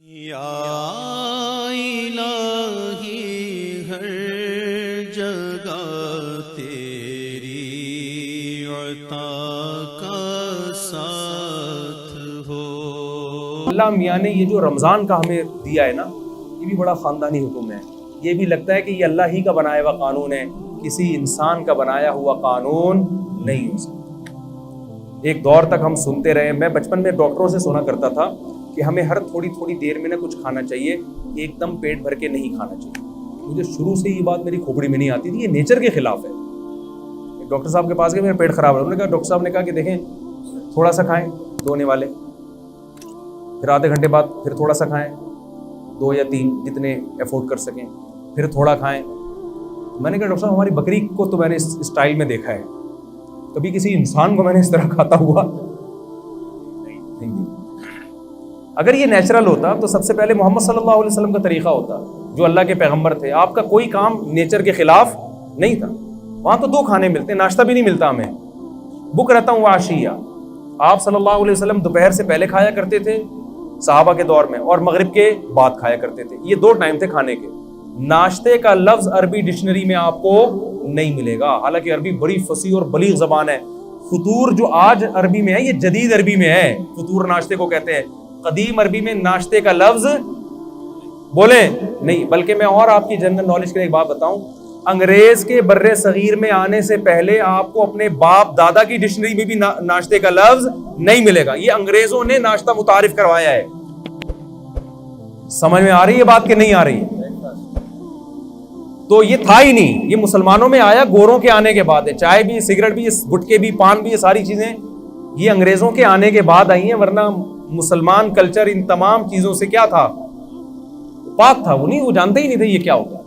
یا الہی ہر جگہ تیری عطا کا ساتھ ہو۔ اللہ میاں نے یہ جو رمضان کا ہمیں دیا ہے نا، یہ بھی بڑا خاندانی حکم ہے۔ یہ بھی لگتا ہے کہ یہ اللہ ہی کا بنایا ہوا قانون ہے، کسی انسان کا بنایا ہوا قانون نہیں ہو سکتا۔ ایک دور تک ہم سنتے رہے، میں بچپن میں ڈاکٹروں سے سنا کرتا تھا کہ ہمیں ہر تھوڑی تھوڑی دیر میں کچھ کھانا چاہیے، ایک دم پیٹ بھر کے نہیں کھانا چاہیے۔ مجھے شروع سے یہ بات میری کھوپڑی میں نہیں آتی تھی، یہ نیچر کے خلاف ہے۔ ڈاکٹر صاحب کے پاس گئے، میرا پیٹ خراب ہے، انہوں نے کہا، ڈاکٹر صاحب نے کہا کہ دیکھیں تھوڑا سا کھائیں دھونے والے، پھر آدھے گھنٹے بعد پھر تھوڑا سا کھائیں، 2 یا 3 جتنے افورڈ کر سکیں، پھر تھوڑا کھائیں۔ میں نے کہا ڈاکٹر صاحب ہماری بکری کو تو میں نے اس اسٹائل میں دیکھا ہے، کبھی کسی انسان کو میں نے اس طرح کھاتا ہوا نہیں۔ اگر یہ نیچرل ہوتا تو سب سے پہلے محمد صلی اللہ علیہ وسلم کا طریقہ ہوتا، جو اللہ کے پیغمبر تھے۔ آپ کا کوئی کام نیچر کے خلاف نہیں تھا۔ وہاں تو 2 کھانے ملتے، ناشتہ بھی نہیں ملتا ہمیں، بکرۃ و عشیہ۔ آپ صلی اللہ علیہ وسلم دوپہر سے پہلے کھایا کرتے تھے صحابہ کے دور میں، اور مغرب کے بعد کھایا کرتے تھے۔ یہ 2 ٹائم تھے کھانے کے۔ ناشتے کا لفظ عربی ڈکشنری میں آپ کو نہیں ملے گا، حالانکہ عربی بڑی فصیح اور بلیغ زبان ہے۔ فطور جو آج عربی میں ہے، یہ جدید عربی میں ہے۔ فطور ناشتے کو کہتے ہیں، قدیم عربی میں ناشتے کا لفظ بولیں نہیں۔ بلکہ میں اور آپ کی جنرل نالج کے لیے ایک بات بتاؤں، انگریز کے بر صغیر میں آنے سے پہلے آپ کو اپنے باپ دادا کی ڈکشنری میں بھی ناشتے کا لفظ نہیں ملے گا۔ یہ انگریزوں نے ناشتہ متعارف کروایا ہے۔ سمجھ میں آ رہی ہے بات کہ نہیں آ رہی؟ تو یہ تھا ہی نہیں، یہ مسلمانوں میں آیا گوروں کے آنے کے بعد ہے۔ چائے بھی، سگریٹ بھی، گٹکے بھی، پان بھی، یہ ساری چیزیں یہ انگریزوں کے آنے کے بعد آئی ہیں، ورنہ مسلمان کلچر ان تمام چیزوں سے کیا تھا؟ پاک تھا۔ وہ جانتے ہی نہیں تھے یہ کیا ہوگا۔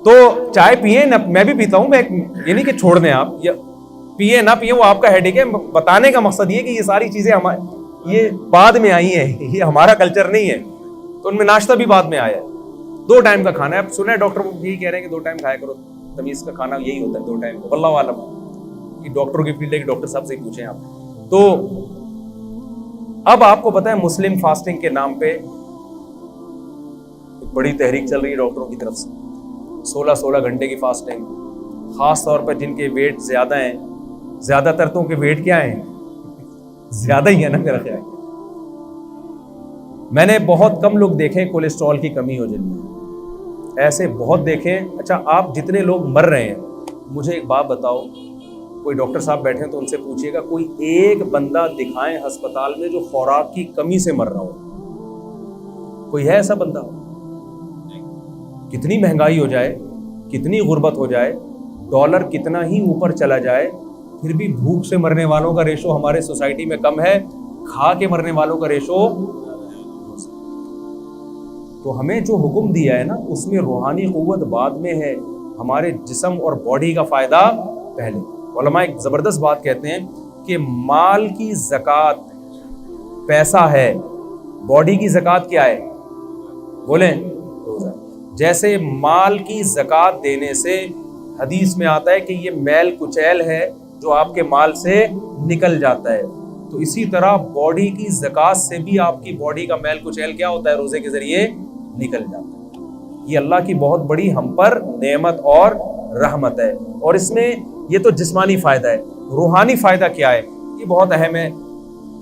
تو چائے پیئے نہ، میں بھی پیتا ہوں، میں یہ نہیں کہ چھوڑ دیں آپ، پیئے نہ پیئے وہ آپ کا ہیڈیک ہے۔ بتانے کا مقصد یہ کہ یہ ساری چیزیں یہ بعد میں آئی ہیں، یہ ہمارا کلچر نہیں ہے۔ تو ان میں ناشتہ بھی بعد میں آیا ہے۔ 2 ٹائم کا کھانا ہے۔ اب سنا ہے ڈاکٹر یہی کہہ رہے ہیں کہ 2 ٹائم کھایا کرو، تمیز کا کھانا یہی ہوتا ہے 2 ٹائم۔ واللہ عالم، یہ ڈاکٹروں کی فیلڈ ہے کہ ڈاکٹر صاحب سے پوچھیں آپ۔ تو اب آپ کو پتہ ہے مسلم فاسٹنگ کے نام پہ ایک بڑی تحریک چل رہی ہے ڈاکٹروں کی طرف سے، 16 گھنٹے کی فاسٹنگ، خاص طور پر جن کے ویٹ زیادہ ہیں۔ زیادہ تر تو کے ویٹ کیا ہیں؟ زیادہ ہی ہے نا میرا خیال۔ میں نے بہت کم لوگ دیکھے کولیسٹرول کی کمی ہو جن میں، ایسے بہت دیکھے۔ اچھا آپ جتنے لوگ مر رہے ہیں، مجھے ایک بات بتاؤ، کوئی ڈاکٹر صاحب بیٹھے ہیں تو ان سے پوچھیے گا، کوئی ایک بندہ دکھائیں ہسپتال میں جو خوراک کی کمی سے مر رہا ہو؟ کوئی ہے ایسا بندہ؟ کتنی مہنگائی ہو جائے، کتنی غربت ہو جائے، ڈالر کتنا ہی اوپر چلا جائے، پھر بھی بھوک سے مرنے والوں کا ریشو ہمارے سوسائٹی میں کم ہے، کھا کے مرنے والوں کا ریشو۔ تو ہمیں جو حکم دیا ہے نا، اس میں روحانی قوت بعد میں ہے، ہمارے جسم اور باڈی کا فائدہ پہلے۔ علماء ایک زبردست بات کہتے ہیں کہ مال کی زکوٰۃ پیسہ ہے، باڈی کی زکوٰۃ کیا ہے؟ بولیں روزہ۔ جیسے مال کی زکوٰۃ دینے سے حدیث میں آتا ہے کہ یہ میل کچیل ہے جو آپ کے مال سے نکل جاتا ہے، تو اسی طرح باڈی کی زکوٰۃ سے بھی آپ کی باڈی کا میل کچیل کیا ہوتا ہے؟ روزے کے ذریعے نکل جاتا ہے۔ یہ اللہ کی بہت بڑی ہم پر نعمت اور رحمت ہے۔ اور اس میں یہ تو جسمانی فائدہ ہے، روحانی فائدہ کیا ہے؟ یہ بہت اہم ہے۔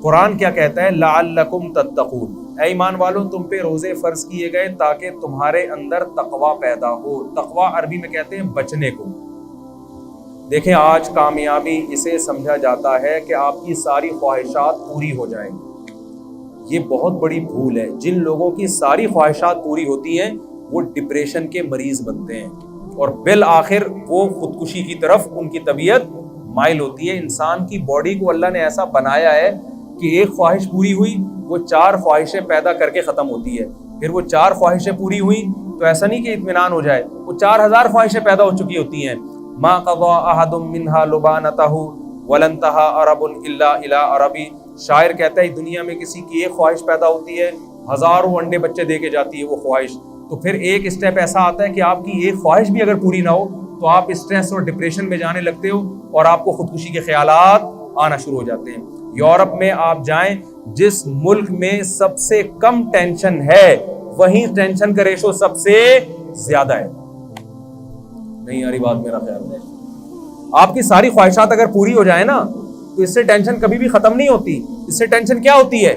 قرآن کیا کہتا ہے؟ لعلکم تتقون، اے ایمان والوں تم پہ روزے فرض کیے گئے تاکہ تمہارے اندر تقوی پیدا ہو۔ تقوی عربی میں کہتے ہیں بچنے کو۔ دیکھیں آج کامیابی اسے سمجھا جاتا ہے کہ آپ کی ساری خواہشات پوری ہو جائیں۔ یہ بہت بڑی بھول ہے۔ جن لوگوں کی ساری خواہشات پوری ہوتی ہیں وہ ڈپریشن کے مریض بنتے ہیں، اور بالآخر وہ خودکشی کی طرف ان کی طبیعت مائل ہوتی ہے۔ انسان کی باڈی کو اللہ نے ایسا بنایا ہے کہ ایک خواہش پوری ہوئی وہ 4 خواہشیں پیدا کر کے ختم ہوتی ہے، پھر وہ 4 خواہشیں پوری ہوئیں تو ایسا نہیں کہ اطمینان ہو جائے، وہ 4000 خواہشیں پیدا ہو چکی ہوتی ہیں۔ ما قضى احد منها لبانته ولن انتهى عرب الا الى عربی۔ شاعر کہتا ہے دنیا میں کسی کی ایک خواہش پیدا ہوتی ہے، ہزاروں انڈے بچے دے کے جاتی ہے وہ خواہش، تو پھر ایک اسٹیپ ایسا آتا ہے کہ آپ کی ایک خواہش بھی اگر پوری نہ ہو تو آپ اسٹریس اور ڈپریشن میں جانے لگتے ہو، اور آپ کو خودکشی کے خیالات آنا شروع ہو جاتے ہیں۔ یورپ میں آپ جائیں جس ملک میں سب سے کم ٹینشن ہے وہیں ٹینشن کا ریشو سب سے زیادہ ہے. نہیں آ رہی بات میرا خیال ہے. آپ کی ساری خواہشات اگر پوری ہو جائے نا تو اس سے ٹینشن کبھی بھی ختم نہیں ہوتی. اس سے ٹینشن کیا ہوتی ہے؟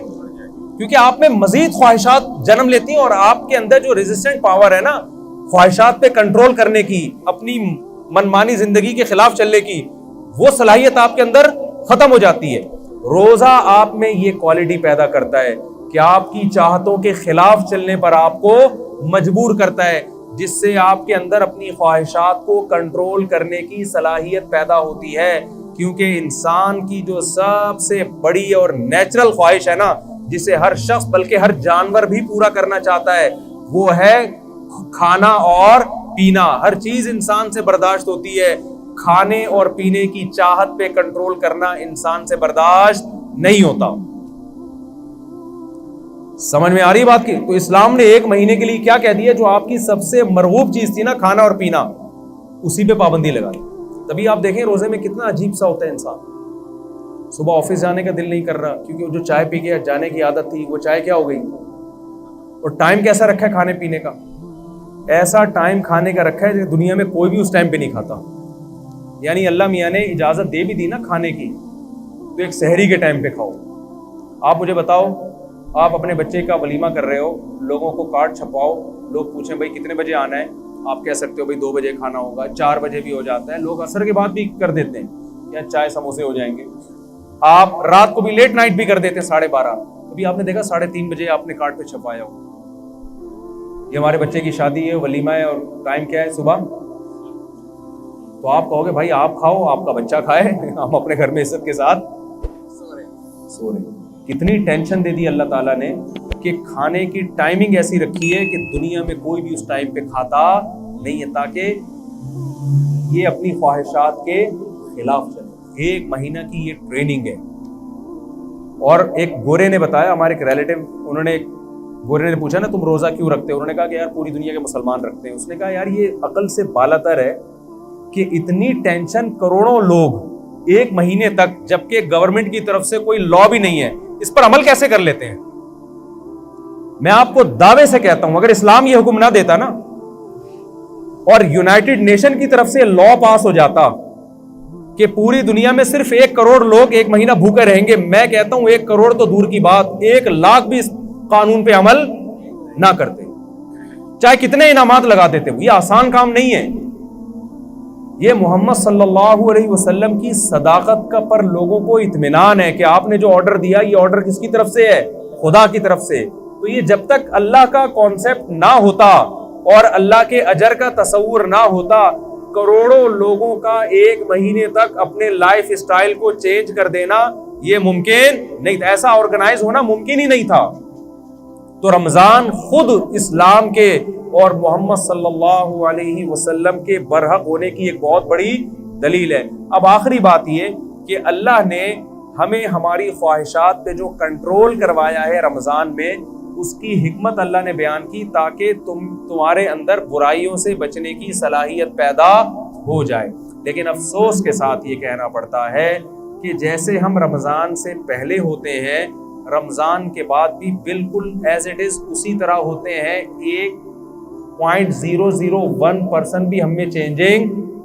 کیونکہ آپ میں مزید خواہشات جنم لیتی ہیں اور آپ کے اندر جو ریزسٹنٹ پاور ہے نا خواہشات پہ کنٹرول کرنے کی, اپنی منمانی زندگی کے خلاف چلنے کی, وہ صلاحیت آپ کے اندر ختم ہو جاتی ہے. روزہ آپ میں یہ کوالٹی پیدا کرتا ہے کہ آپ کی چاہتوں کے خلاف چلنے پر آپ کو مجبور کرتا ہے, جس سے آپ کے اندر اپنی خواہشات کو کنٹرول کرنے کی صلاحیت پیدا ہوتی ہے. کیونکہ انسان کی جو سب سے بڑی اور نیچرل خواہش ہے نا, جسے ہر شخص بلکہ ہر جانور بھی پورا کرنا چاہتا ہے, وہ ہے کھانا اور پینا. ہر چیز انسان سے برداشت ہوتی ہے, کھانے اور پینے کی چاہت پہ کنٹرول کرنا انسان سے برداشت نہیں ہوتا. سمجھ میں آ رہی بات کی؟ تو اسلام نے 1 مہینے کے لیے کیا کہہ دیا؟ جو آپ کی سب سے مرغوب چیز تھی نا کھانا اور پینا, اسی پہ پابندی لگا دی. تبھی آپ دیکھیں روزے میں کتنا عجیب سا ہوتا ہے انسان. صبح آفس جانے کا دل نہیں کر رہا کیونکہ جو چائے پی کے جانے کی عادت تھی وہ چائے کیا ہو گئی. اور ٹائم کیسا رکھا ہے کھانے پینے کا؟ ایسا ٹائم کھانے کا رکھا ہے جو دنیا میں کوئی بھی اس ٹائم پہ نہیں کھاتا. یعنی اللہ میاں نے اجازت دے بھی دی نا کھانے کی, تو ایک سحری کے ٹائم پہ کھاؤ. آپ مجھے بتاؤ, آپ اپنے بچے کا ولیمہ کر رہے ہو, لوگوں کو کارڈ چھپاؤ, لوگ پوچھیں بھائی کتنے بجے آنا ہے, آپ کہہ سکتے ہو بھائی 2 بجے کھانا ہوگا, 4 بجے بھی ہو جاتا ہے, لوگ عصر کے بعد بھی کر دیتے ہیں یا چائے سموسے ہو جائیں گے. آپ رات کو بھی لیٹ نائٹ بھی کر دیتے ہیں 12:30. ابھی آپ نے دیکھا 3:30 بجے آپ نے کارڈ پہ چھپایا ہو. یہ ہمارے بچے کی شادی ہے, ولیمہ ہے, اور ٹائم کیا ہے صبح. تو آپ کہو گے بھائی آپ کھاؤ, آپ کا بچہ کھائے, ہم اپنے گھر میں عزت کے ساتھ سو رہے. کتنی ٹینشن دے دی اللہ تعالیٰ نے کہ کھانے کی ٹائمنگ ایسی رکھی ہے کہ دنیا میں کوئی بھی اس ٹائم پہ کھاتا نہیں ہے, تاکہ یہ اپنی خواہشات کے خلاف چلے. 1 مہینہ کی یہ ٹریننگ ہے. اور ایک گورے نے بتایا, ہمارے ایک ریلیٹو, گورے نے پوچھا نا تم روزہ کیوں رکھتے ہو؟ انہوں نے کہا کہ یار پوری دنیا کے مسلمان رکھتے ہیں. اس نے کہا یار یہ عقل سے بالاتر ہے کہ اتنی ٹینشن کروڑوں لوگ 1 مہینے تک, جبکہ گورنمنٹ کی طرف سے کوئی لا بھی نہیں ہے, اس پر عمل کیسے کر لیتے ہیں؟ میں آپ کو دعوے سے کہتا ہوں اگر اسلام یہ حکم نہ دیتا نا اور یونائٹڈ نیشن کی طرف سے لا پاس ہو جاتا کہ پوری دنیا میں صرف 1 کروڑ لوگ 1 مہینہ بھوکے رہیں گے, میں کہتا ہوں 1 کروڑ تو دور کی بات, 1 لاکھ بھی اس قانون پہ عمل نہ کرتے, چاہے کتنے انعامات لگا دیتے. یہ آسان کام نہیں ہے. یہ محمد صلی اللہ علیہ وسلم کی صداقت کا پر لوگوں کو اطمینان ہے کہ آپ نے جو آرڈر دیا یہ آرڈر کس کی طرف سے ہے؟ خدا کی طرف سے. تو یہ جب تک اللہ کا کانسیپٹ نہ ہوتا اور اللہ کے اجر کا تصور نہ ہوتا, کروڑوں لوگوں کا 1 مہینے تک اپنے لائف اسٹائل کو چینج کر دینا یہ ممکن نہیں تھا. ایسا آرگنائز ہونا ممکن ہی نہیں تھا. تو رمضان خود اسلام کے اور محمد صلی اللہ علیہ وسلم کے برحق ہونے کی ایک بہت بڑی دلیل ہے. اب آخری بات یہ کہ اللہ نے ہمیں ہماری خواہشات پہ جو کنٹرول کروایا ہے رمضان میں, اس کی حکمت اللہ نے بیان کی تاکہ تمہارے اندر برائیوں سے بچنے کی صلاحیت پیدا ہو جائے. لیکن افسوس کے ساتھ یہ کہنا پڑتا ہے کہ جیسے ہم رمضان سے پہلے ہوتے ہیں, رمضان کے بعد بھی بالکل ایز اٹ از اسی طرح ہوتے ہیں. 1.001% بھی ہم میں چینجنگ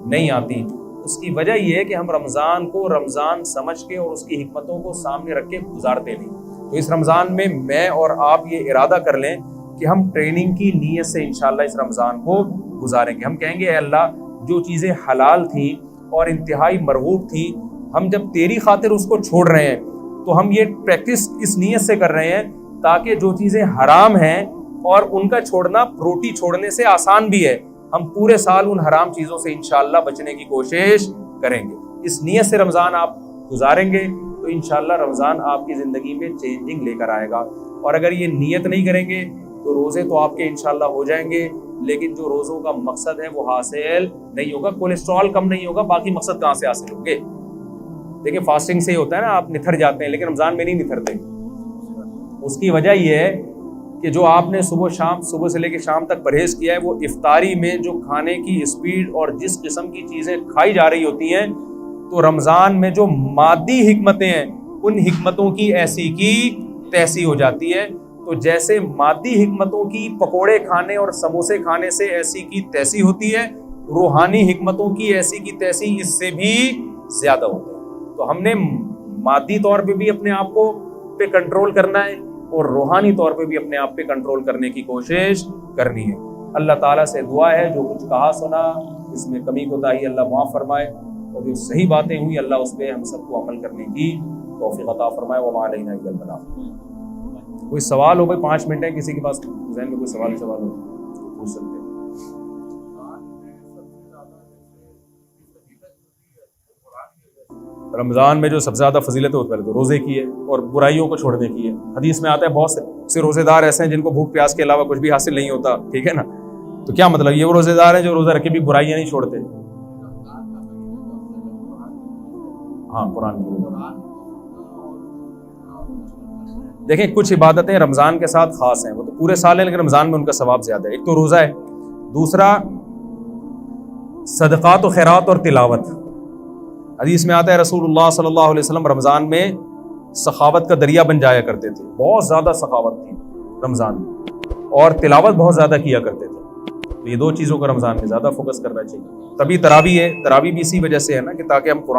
نہیں آتی. اس کی وجہ یہ ہے کہ ہم رمضان کو رمضان سمجھ کے اور اس کی حکمتوں کو سامنے رکھ کے گزارتے نہیں. تو اس رمضان میں میں اور آپ یہ ارادہ کر لیں کہ ہم ٹریننگ کی نیت سے انشاءاللہ اس رمضان کو گزاریں گے. ہم کہیں گے اے اللہ جو چیزیں حلال تھیں اور انتہائی مرغوب تھیں, ہم جب تیری خاطر اس کو چھوڑ رہے ہیں تو ہم یہ پریکٹس اس نیت سے کر رہے ہیں تاکہ جو چیزیں حرام ہیں اور ان کا چھوڑنا روٹی چھوڑنے سے آسان بھی ہے, ہم پورے سال ان حرام چیزوں سے انشاءاللہ بچنے کی کوشش کریں گے. اس نیت سے رمضان آپ گزاریں گے تو انشاءاللہ رمضان آپ کی زندگی میں چینجنگ لے کر آئے گا. اور اگر یہ نیت نہیں کریں گے تو روزے تو آپ کے انشاءاللہ ہو جائیں گے, لیکن جو روزوں کا مقصد ہے وہ حاصل نہیں ہوگا. کولیسٹرول کم نہیں ہوگا, باقی مقصد کہاں سے حاصل ہوں گے؟ دیکھیں فاسٹنگ سے ہی ہوتا ہے نا, آپ نتھر جاتے ہیں لیکن رمضان میں نہیں نتھرتے. اس کی وجہ یہ ہے کہ جو آپ نے صبح سے لے کے شام تک پرہیز کیا ہے, وہ افطاری میں جو کھانے کی اسپیڈ اور جس قسم کی چیزیں کھائی جا رہی ہوتی ہیں, تو رمضان میں جو مادی حکمتیں ہیں ان حکمتوں کی ایسی کی تیسی ہو جاتی ہے. تو جیسے مادی حکمتوں کی پکوڑے کھانے اور سموسے کھانے سے ایسی کی تیسی ہوتی ہے, روحانی حکمتوں کی ایسی کی تیسی اس سے بھی زیادہ ہوتی ہے. تو ہم نے مادی طور پہ بھی اپنے آپ کو پہ کنٹرول کرنا ہے اور روحانی طور پہ بھی اپنے آپ پہ کنٹرول کرنے کی کوشش کرنی ہے. اللہ تعالیٰ سے دعا ہے جو کچھ کہا سنا اس میں کمی کوتاہی اللہ معاف فرمائے, اور جو صحیح باتیں ہوئی اللہ اس پہ ہم سب کو عمل کرنے کی توفیق عطا فرمائے. وما علینا الا البلاغ. کوئی سوال ہو بھائی 5 منٹ ہے, کسی کے پاس ذہن میں کوئی سوال ہو پوچھ سکتے ہیں. رمضان میں جو سب سے زیادہ فضیلت ہے پہلے تو روزے کی ہے اور برائیوں کو چھوڑنے کی ہے. حدیث میں آتا ہے بہت سے روزے دار ایسے ہیں جن کو بھوک پیاس کے علاوہ کچھ بھی حاصل نہیں ہوتا, ٹھیک ہے نا. تو کیا مطلب, یہ وہ روزے دار ہیں جو روزہ رکھ کے بھی برائیاں نہیں چھوڑتے. ہاں قرآن کی دیکھیں کچھ عبادتیں رمضان کے ساتھ خاص ہیں, وہ تو پورے سال ہیں لیکن رمضان میں ان کا ثواب زیادہ ہے. ایک تو روزہ ہے, دوسرا صدقات و خیرات اور تلاوت. حدیث میں آتا ہے رسول اللہ صلی اللہ علیہ وسلم رمضان میں سخاوت کا دریا بن جایا کرتے تھے, بہت زیادہ سخاوت تھی رمضان میں, اور تلاوت بہت زیادہ کیا کرتے تھے. تو یہ 2 چیزوں کا رمضان میں زیادہ فوکس کرنا چاہیے. تبھی تراویح ہے, تراویح بھی اسی وجہ سے ہے نا کہ تاکہ ہم قرآن